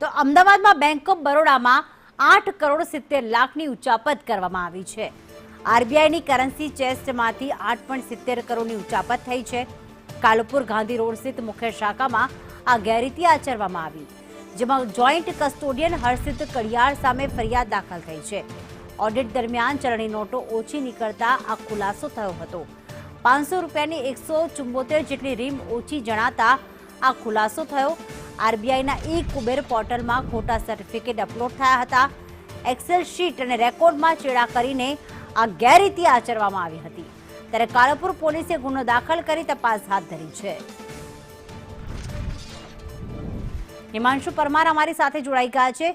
તો અમદાવાદમાં bank of બરોડામાં 8,70,00,000ની ઉચાપત કરવામાં આવી છે। આરબીઆઈની કરન્સી ચેસ્ટમાંથી 8.70 કરોડની ઉચાપત થઈ છે। કાલુપુર ગાંધી રોડ સ્થિત મુખ્ય શાખામાં આ ગેરરીતિ આચરવામાં આવી, જેમાં જોઈન્ટ કસ્ટોડિયન હર્ષિત કડિયાળ સામે ફરિયાદ દાખલ થઈ છે। ઓડિટ દરમિયાન ચલણી નોટો ઓછી નીકળતા આ ખુલાસો થયો હતો। 500 રૂપિયાની 174 જેટલી રીમ ઓછી જણાતા આ ખુલાસો થયો। આરબીઆઈના કુબેર પોર્ટલમાં ખોટા સર્ટિફિકેટ અપલોડ થયા હતા। એક્સેલ શીટ અને રેકોર્ડમાં ચેડા કરીને આ ગેરરીતિ આચરવામાં આવી હતી। ત્યારે કાલુપુર પોલીસે ગુનો દાખલ કરી તપાસ હાથ ધરી છે। હિમાંશુ પરમાર અમારી સાથે જોડાઈ ગયા છે।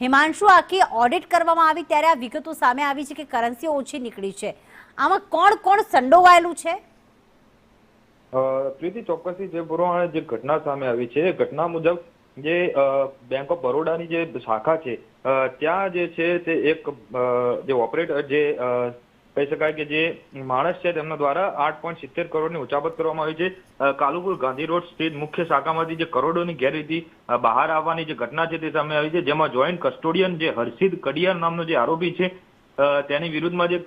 હિમાંશુ, આખી ઓડિટ કરવામાં આવી ત્યારે આ વિગતો સામે આવી છે કે કરન્સી ઓછી નીકળી છે। આમાં કોણ કોણ સંડોવાયેલું છે? પ્રીતિ, ચોક્કસથી જે પ્રમાણે જે ઘટના સામે આવી છે, ઘટના મુજબ જે બેંક ઓફ બરોડાની જે શાખા છે ત્યાં જે છે તે એક જે ઓપરેટર જે કહી શકાય કે જે માણસ છે તેમના દ્વારા 8.70 કરોડની ઉચાપત કરવામાં આવી છે। કાલુપુર ગાંધી રોડ સ્થિત મુખ્ય શાખામાંથી જે કરોડોની ગેરરીતિ બહાર આવવાની જે ઘટના છે તે સામે આવી છે, જેમાં જોઈન્ટ કસ્ટોડિયન જે હર્ષિત કડિયાર નામનો જે આરોપી છે તેની વિરુદ્ધમાં જે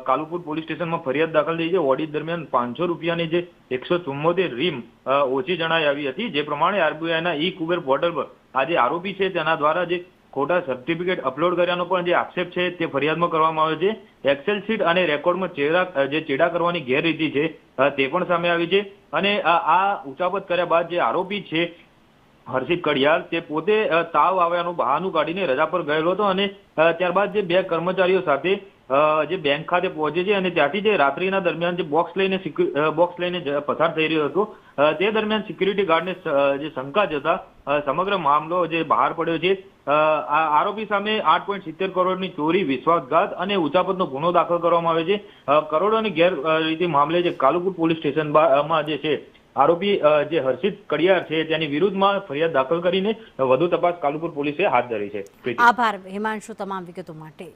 કાલુપુર પોલીસ સ્ટેશનમાં ફરિયાદ દાખલ થઈ છે। ઓડિટ દરમિયાન 500 રૂપિયાની જે 174 રીમ ઓછી જણાઈ આવી હતી, જે પ્રમાણે આરબીઆઈના કુબેર પોર્ટલ પર આ જે આરોપી છે તેના દ્વારા જે ખોટા સર્ટિફિકેટ અપલોડ કર્યાનો પણ જે આક્ષેપ છે તે ફરિયાદમાં કરવામાં આવ્યો છે। એક્સેલ શીટ અને રેકોર્ડમાં ચેડા કરવાની ગેરરીતિ છે તે પણ સામે આવી છે। અને આ ઉચાપત કર્યા બાદ જે આરોપી છે હર્ષિત કડિયાળ તે પોતે તાવ આવ્યાનું બહાનું કાઢીને રજા પર ગયેલો હતો અને ત્યારબાદ જે બે કર્મચારીઓ સાથે જે બેંક ખાતે પહોંચે છે અને ત્યાંથી જે રાત્રિના દરમિયાન જે બોક્સ લઈને પસાર થઈ રહ્યો હતો તે દરમિયાન સિક્યુરિટી ગાર્ડને જે શંકા જતા સમગ્ર મામલો જે બહાર પડ્યો છે। આરોપી સામે 8.70 કરોડની ચોરી, વિશ્વાસઘાત અને ઉચાપતનો ગુનો દાખલ કરવામાં આવ્યો છે। કરોડોની ગેરરીતિ મામલે જે કાલુપુર પોલીસ સ્ટેશનમાં જે છે આરોપી જે હર્ષિત કડિયાર છે તેની વિરુદ્ધમાં ફરિયાદ દાખલ કરીને વધુ તપાસ કાલુપુર પોલીસે હાથ ધરી છે। આભાર હિમાંશુ તમામ વિગતો માટે।